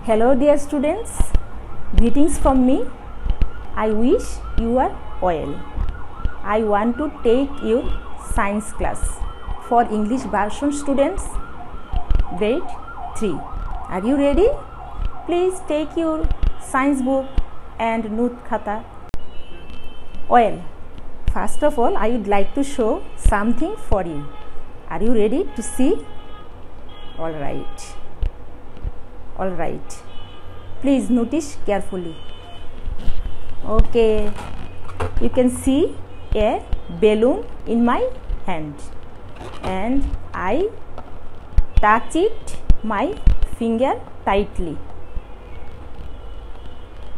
Hello dear students, greetings from me. I wish you are well. I want to take your science class for English version students, grade 3. Are you ready? Please take your science book and note khata. Well, first of all, I would like to show something for you. Are you ready to see? All right, please notice carefully. Okay, you can see a balloon in my hand and I touch it my finger tightly.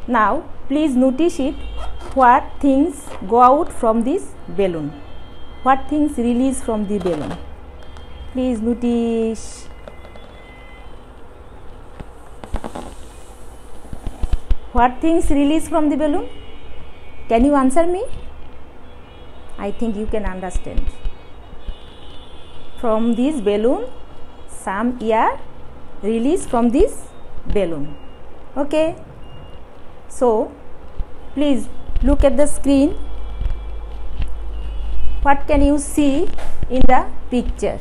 Now please notice it. What things go out from this balloon? What things release from the balloon? Please notice. What things release from the balloon? Can you answer me? I think you can understand. From this balloon, some air release from this balloon. Okay. So, please look at the screen. What can you see in the picture?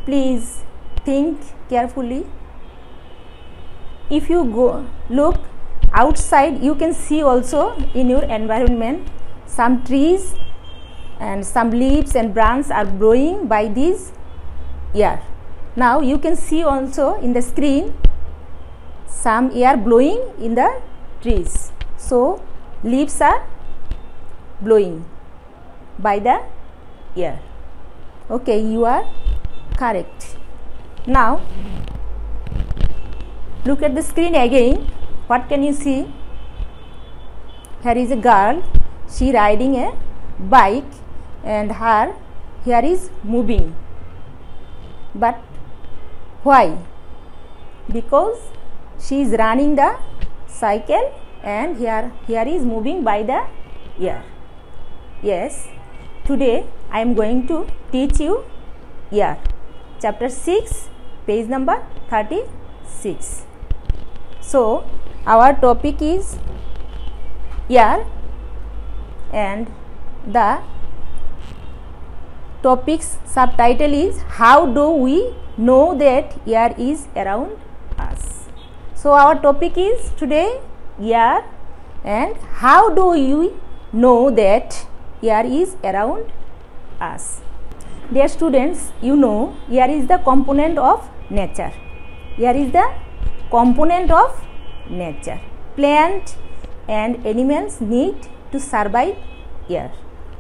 Please think carefully. If you go look outside, you can see also in your environment some trees and some leaves and branches are blowing by this air. Now you can see also in the screen some air blowing in the trees. So leaves are blowing by the air. Okay, you are correct. Now look at the screen again. What can you see? Here is a girl. She riding a bike and her hair is moving. But why? Because she is running the cycle and hair is moving by the air. Yes, today I am going to teach you air. Chapter 6, page number 36. So, our topic is air and the topic's subtitle is how do we know that air is around us. So, our topic is today air and how do you know that air is around us. Dear students, you know air is the component of nature. Air is the component of nature. Plant and animals need to survive air.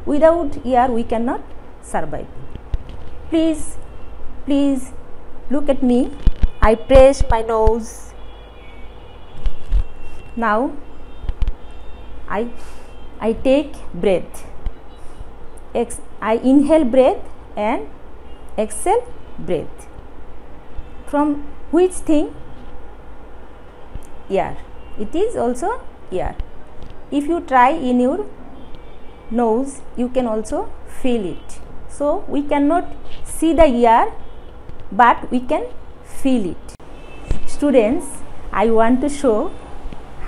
Without air we cannot survive. Please look at me. I press my nose. Now I take breath. I inhale breath and exhale breath. From which thing? Air. It is also air. If you try in your nose, you can also feel it. So we cannot see the air, but we can feel it. Students, I want to show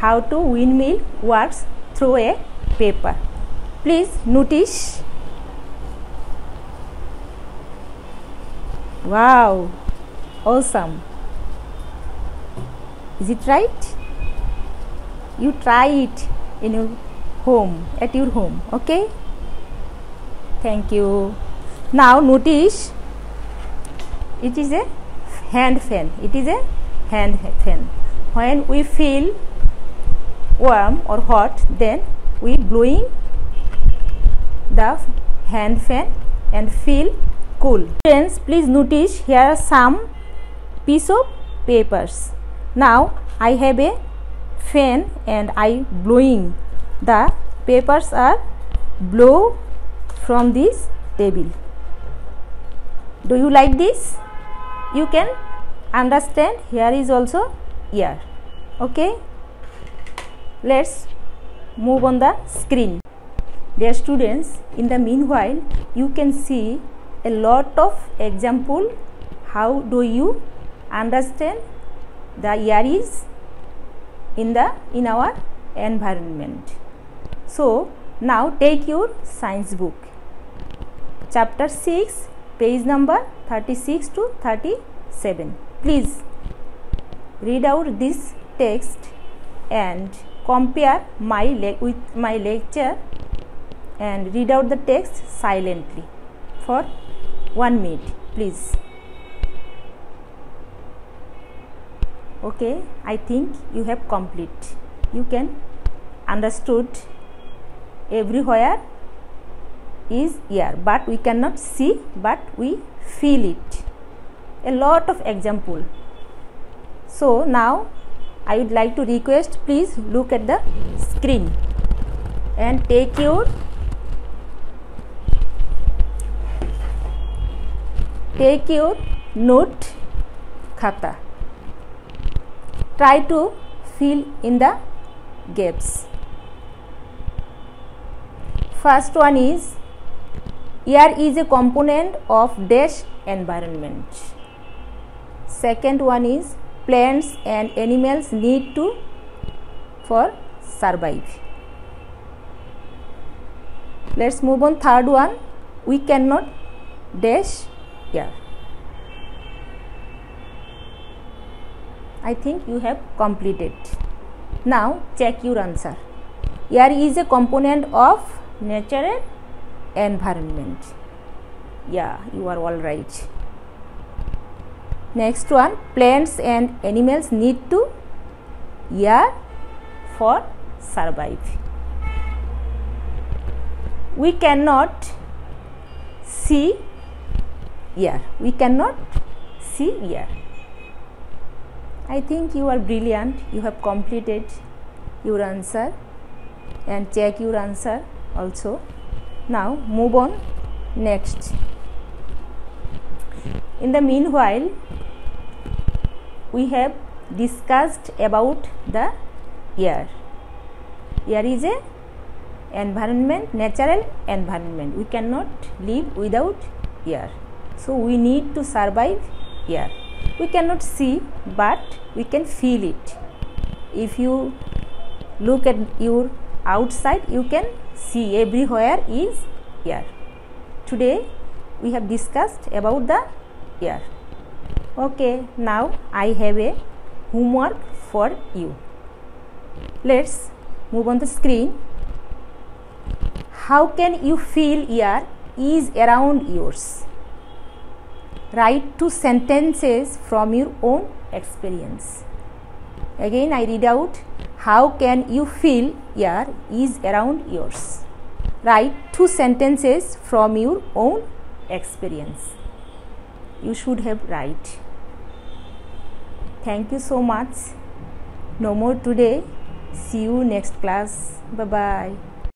how to windmill works through a paper. Please notice. Wow, awesome. Is it right? You try it in your home, at your home, okay? Thank you. Now notice, it is a hand fan. It is a hand fan. When we feel warm or hot, then we blowing the hand fan and feel cool. Friends, please notice here are some piece of papers. Now I have a fan and I blowing. The papers are blow from this table. Do you like this? You can understand here is also air. Okay, let's move on the screen. Dear students, in the meanwhile you can see a lot of example. How do you understand the air is in our environment. So now take your science book, chapter 6, page number 36 to 37. Please read out this text and compare with my lecture, and read out the text silently for 1 minute, please. Okay, I think you have complete. You can understood everywhere is air, but we cannot see, but we feel it. A lot of example. So now I would like to request, please look at the screen and take your note khata. Try to fill in the gaps. First one is, air is a component of dash environment. Second one is, plants and animals need to for survive. Let's move on. Third one, we cannot dash air. I think you have completed. Now check your answer. Air is a component of natural environment. Yeah, you are all right. Next one, plants and animals need to air for survive. We cannot see air. We cannot see air. I think you are brilliant. You have completed your answer, and check your answer also. Now move on next. In the meanwhile, we have discussed about the air. Air is a environment, natural environment. We cannot live without air. So we need to survive air. We cannot see, but we can feel it. If you look at your outside, you can see everywhere is air. Today we have discussed about the air. Okay, now I have a homework for you. Let's move on the screen. How can you feel air is around yours? Write 2 sentences from your own experience. Again I read out. How can you feel air is around yours? Write 2 sentences from your own experience. You should have write. Thank you so much. No more today. See you next class. Bye bye.